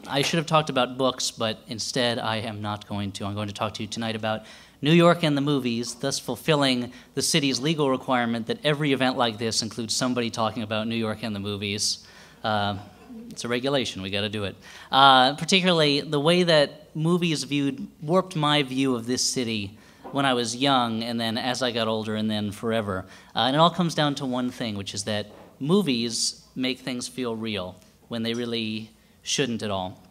I should have talked about books, but instead I am not going to. I'm going to talk to you tonight about New York and the movies, thus fulfilling the city's legal requirement that every event like this includes somebody talking about New York and the movies. It's a regulation, we got to do it. Particularly the way that movies warped my view of this city when I was young, and then as I got older, and then forever. And it all comes down to one thing, which is that movies make things feel real when they really shouldn't at all.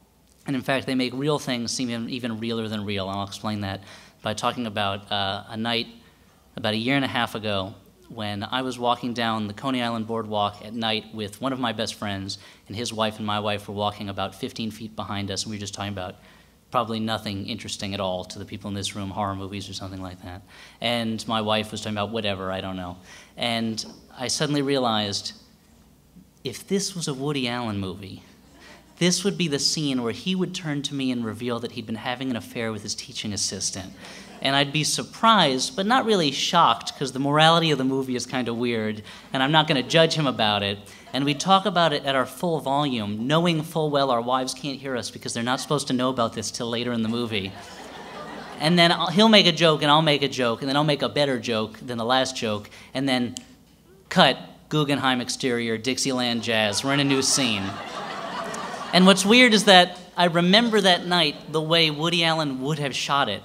And in fact, they make real things seem even realer than real. I'll explain that by talking about a night about a year and a half ago when I was walking down the Coney Island boardwalk at night with one of my best friends, and his wife and my wife were walking about 15 feet behind us, and we were just talking about probably nothing interesting at all to the people in this room, horror movies or something like that. And my wife was talking about whatever, I don't know. And I suddenly realized, if this was a Woody Allen movie, this would be the scene where he would turn to me and reveal that he'd been having an affair with his teaching assistant. And I'd be surprised, but not really shocked, because the morality of the movie is kind of weird, and I'm not going to judge him about it. And we'd talk about it at our full volume, knowing full well our wives can't hear us because they're not supposed to know about this till later in the movie. And then he'll make a joke, and I'll make a joke, and then I'll make a better joke than the last joke, and then cut, Guggenheim exterior, Dixieland jazz, we're in a new scene. And what's weird is that I remember that night the way Woody Allen would have shot it,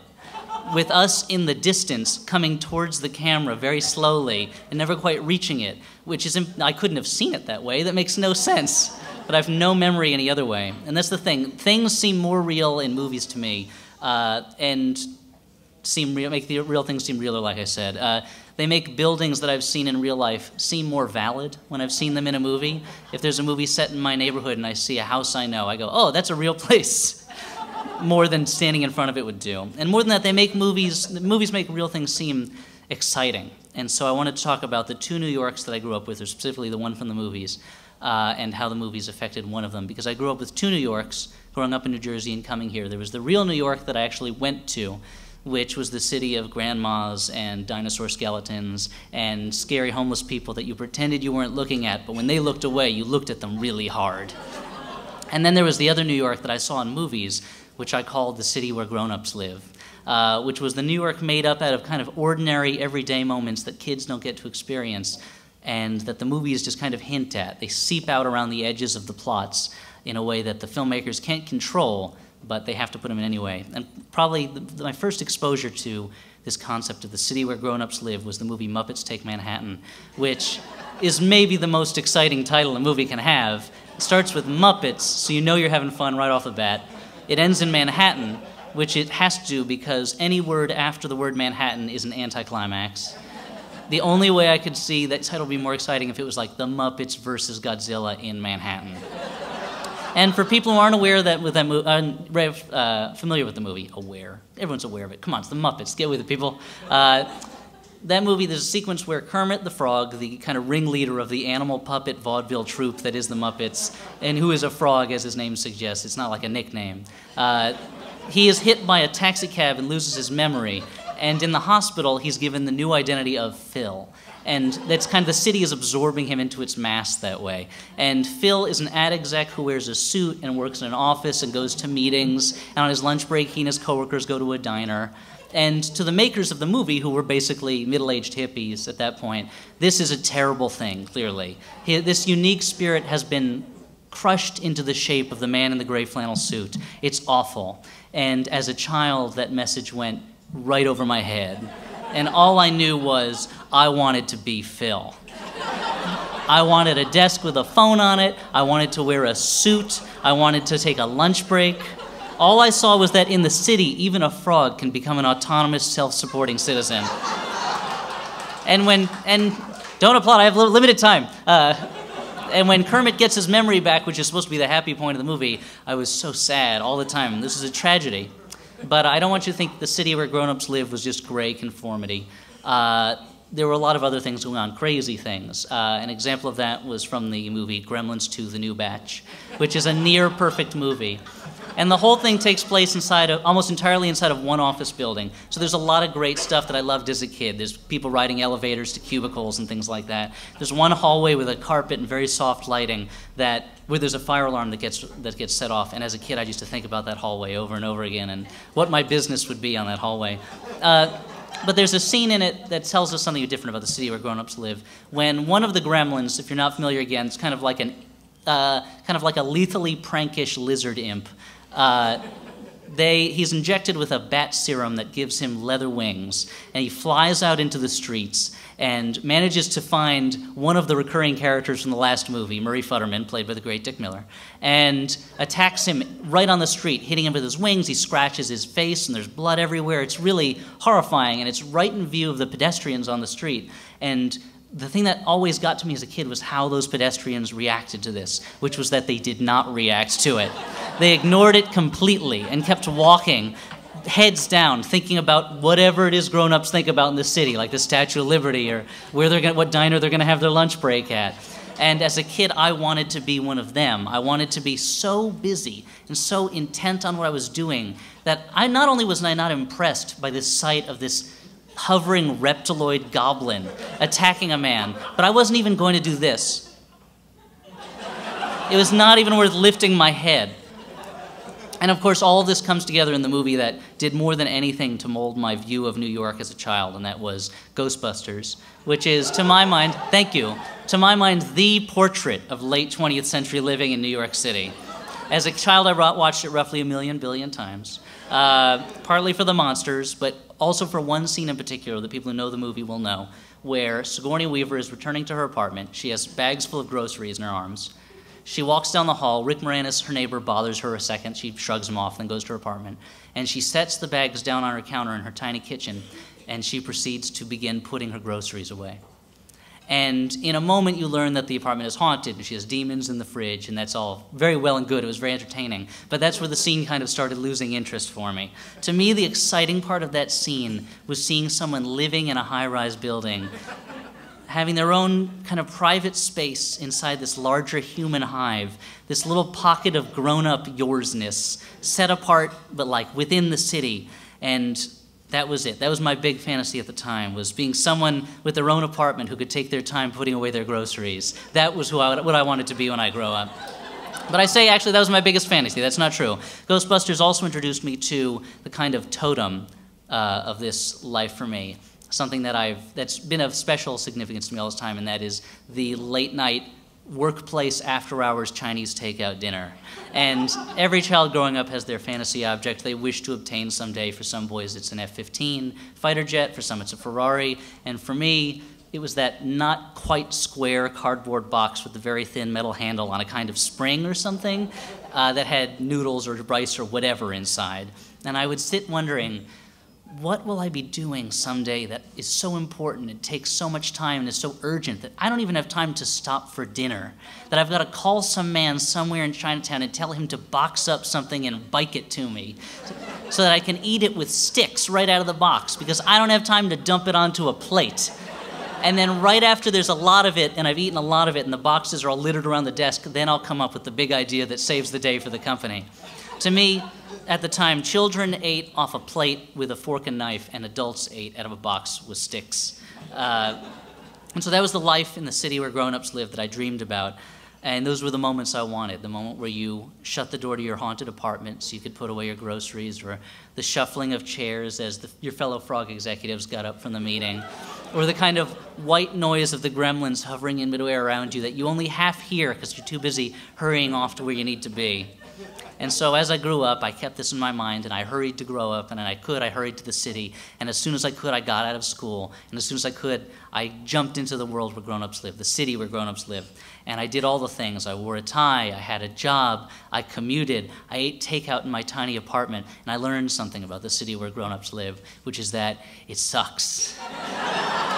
with us in the distance coming towards the camera very slowly and never quite reaching it, which is, I couldn't have seen it that way. That makes no sense. But I have no memory any other way. And that's the thing. Things seem more real in movies to me, and make the real things seem realer, like I said. They make buildings that I've seen in real life seem more valid when I've seen them in a movie. If there's a movie set in my neighborhood and I see a house I know, I go, oh, that's a real place. More than standing in front of it would do. And more than that, movies make real things seem exciting. And so I wanted to talk about the two New Yorks that I grew up with, or specifically the one from the movies, and how the movies affected one of them. Because I grew up with two New Yorks, growing up in New Jersey and coming here. There was the real New York that I actually went to, which was the city of grandmas and dinosaur skeletons and scary homeless people that you pretended you weren't looking at, but when they looked away, you looked at them really hard. And then there was the other New York that I saw in movies, which I called the city where grown-ups live, which was the New York made up out of kind of ordinary, everyday moments that kids don't get to experience, and that the movies just kind of hint at. They seep out around the edges of the plots in a way that the filmmakers can't control, but they have to put them in anyway. And probably my first exposure to this concept of the city where grown-ups live was the movie Muppets Take Manhattan, which is maybe the most exciting title a movie can have. It starts with Muppets, so you know you're having fun right off the bat. It ends in Manhattan, which it has to do because any word after the word Manhattan is an anticlimax. The only way I could see that title would be more exciting if it was like The Muppets versus Godzilla in Manhattan. And for people who aren't aware familiar with the movie, everyone's aware of it. Come on, it's the Muppets. Get with it, people. That movie, there's a sequence where Kermit the Frog, the kind of ringleader of the animal puppet vaudeville troupe that is the Muppets, and who is a frog, as his name suggests, it's not like a nickname, he is hit by a taxi cab and loses his memory, and in the hospital, he's given the new identity of Phil. And that's kind of, the city is absorbing him into its mass that way. And Phil is an ad exec who wears a suit and works in an office and goes to meetings, and on his lunch break, he and his coworkers go to a diner. And to the makers of the movie, who were basically middle-aged hippies at that point, this is a terrible thing, clearly. This unique spirit has been crushed into the shape of the man in the gray flannel suit. It's awful. And as a child, that message went right over my head. And all I knew was I wanted to be Phil. I wanted a desk with a phone on it. I wanted to wear a suit. I wanted to take a lunch break. All I saw was that in the city, even a frog can become an autonomous, self-supporting citizen. And don't applaud, I have limited time. And when Kermit gets his memory back, which is supposed to be the happy point of the movie, I was so sad all the time. This is a tragedy. But I don't want you to think the city where grown-ups live was just gray conformity. There were a lot of other things going on, crazy things. An example of that was from the movie Gremlins 2: The New Batch, which is a near-perfect movie. And the whole thing takes place almost entirely inside of one office building. So there's a lot of great stuff that I loved as a kid. There's people riding elevators to cubicles and things like that. There's one hallway with a carpet and very soft lighting where there's a fire alarm that gets set off. And as a kid, I used to think about that hallway over and over again and what my business would be on that hallway. But there's a scene in it that tells us something different about the city where grown-ups live. When one of the gremlins, if you're not familiar again, it's kind of like a lethally prankish lizard imp. He's injected with a bat serum that gives him leather wings, and he flies out into the streets and manages to find one of the recurring characters from the last movie, Murray Futterman, played by the great Dick Miller, and attacks him right on the street, hitting him with his wings. He scratches his face, and there's blood everywhere. It's really horrifying, and it's right in view of the pedestrians on the street. And the thing that always got to me as a kid was how those pedestrians reacted to this, which was that they did not react to it. They ignored it completely and kept walking, heads down, thinking about whatever it is grown-ups think about in the city, like the Statue of Liberty or what diner they're going to have their lunch break at. And as a kid, I wanted to be one of them. I wanted to be so busy and so intent on what I was doing that not only was I not impressed by this sight of this hovering reptiloid goblin attacking a man, but I wasn't even going to do this. It was not even worth lifting my head. And of course, all of this comes together in the movie that did more than anything to mold my view of New York as a child, and that was Ghostbusters, which is, to my mind, the portrait of late 20th century living in New York City. As a child, I watched it roughly 1 billion times, partly for the monsters, but also for one scene in particular that people who know the movie will know, where Sigourney Weaver is returning to her apartment. She has bags full of groceries in her arms. She walks down the hall. Rick Moranis, her neighbor, bothers her a second. She shrugs him off, then goes to her apartment. And she sets the bags down on her counter in her tiny kitchen, and she proceeds to begin putting her groceries away. And in a moment, you learn that the apartment is haunted, and she has demons in the fridge, and that's all very well and good. It was very entertaining. But that's where the scene kind of started losing interest for me. To me, the exciting part of that scene was seeing someone living in a high-rise building, having their own kind of private space inside this larger human hive, this little pocket of grown-up yoursness, set apart, but like within the city. And that was it. That was my big fantasy at the time, was being someone with their own apartment who could take their time putting away their groceries. That was what I wanted to be when I grow up. But I say, actually, that was my biggest fantasy. That's not true. Ghostbusters also introduced me to the kind of totem of this life for me, something that's been of special significance to me all this time, and that is the late-night workplace after-hours Chinese takeout dinner. And every child growing up has their fantasy object they wish to obtain someday. For some boys, it's an F-15 fighter jet. For some, it's a Ferrari. And for me, it was that not quite square cardboard box with the very thin metal handle on a kind of spring or something that had noodles or rice or whatever inside. And I would sit wondering, what will I be doing someday that is so important and takes so much time and is so urgent that I don't even have time to stop for dinner, that I've got to call some man somewhere in Chinatown and tell him to box up something and bike it to me so that I can eat it with sticks right out of the box because I don't have time to dump it onto a plate. And then right after there's a lot of it, and I've eaten a lot of it, and the boxes are all littered around the desk, then I'll come up with the big idea that saves the day for the company. To me, at the time, children ate off a plate with a fork and knife, and adults ate out of a box with sticks. And so that was the life in the city where grown-ups lived that I dreamed about. And those were the moments I wanted, the moment where you shut the door to your haunted apartment so you could put away your groceries, or the shuffling of chairs as your fellow Frog executives got up from the meeting, or the kind of white noise of the gremlins hovering in midair around you that you only half hear because you're too busy hurrying off to where you need to be. And so as I grew up, I kept this in my mind, and I hurried to grow up, and I hurried to the city, and as soon as I could, I got out of school, and as soon as I could, I jumped into the world where grown-ups live, the city where grown-ups live, and I did all the things. I wore a tie, I had a job, I commuted, I ate takeout in my tiny apartment, and I learned something about the city where grown-ups live, which is that it sucks.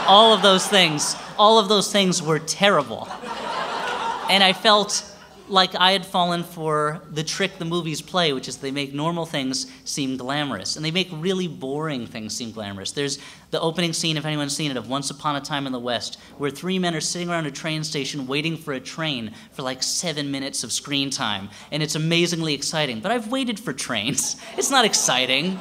All of those things were terrible. And I felt like I had fallen for the trick the movies play, which is they make normal things seem glamorous, and they make really boring things seem glamorous. There's the opening scene, if anyone's seen it, of Once Upon a Time in the West, where 3 men are sitting around a train station waiting for a train for like 7 minutes of screen time, and it's amazingly exciting. But I've waited for trains. It's not exciting.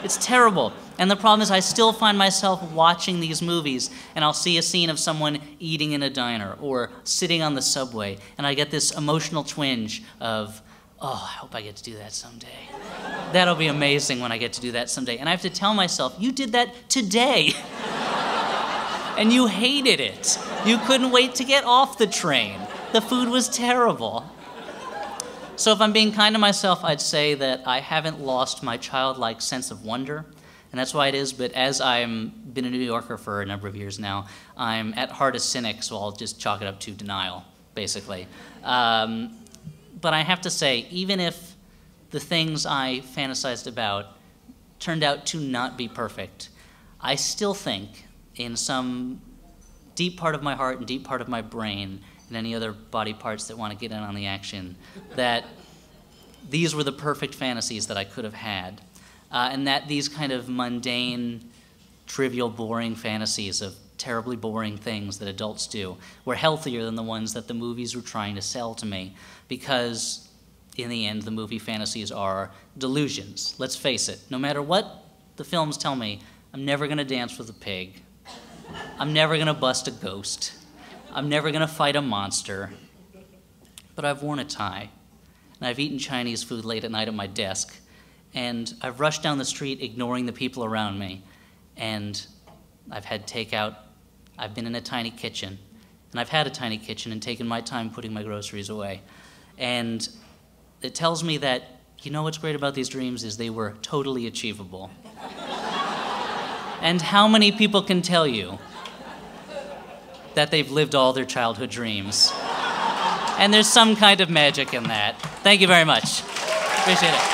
It's terrible. And the problem is I still find myself watching these movies, and I'll see a scene of someone eating in a diner or sitting on the subway, and I get this emotional twinge of, oh, I hope I get to do that someday. That'll be amazing when I get to do that someday. And I have to tell myself, you did that today. And you hated it. You couldn't wait to get off the train. The food was terrible. So if I'm being kind to myself, I'd say that I haven't lost my childlike sense of wonder. And that's why it is, but as I've been a New Yorker for a number of years now, I'm at heart a cynic, so I'll just chalk it up to denial, basically. But I have to say, even if the things I fantasized about turned out to not be perfect, I still think, in some deep part of my heart and deep part of my brain, and any other body parts that want to get in on the action, that these were the perfect fantasies that I could have had. And that these kind of mundane, trivial, boring fantasies of terribly boring things that adults do were healthier than the ones that the movies were trying to sell to me, because in the end, the movie fantasies are delusions. Let's face it, no matter what the films tell me, I'm never going to dance with a pig. I'm never going to bust a ghost. I'm never going to fight a monster. But I've worn a tie, and I've eaten Chinese food late at night at my desk, and I've rushed down the street ignoring the people around me, and I've had takeout. I've been in a tiny kitchen, and I've had a tiny kitchen and taken my time putting my groceries away. And it tells me that, you know what's great about these dreams is they were totally achievable. And how many people can tell you that they've lived all their childhood dreams? And there's some kind of magic in that. Thank you very much. Appreciate it.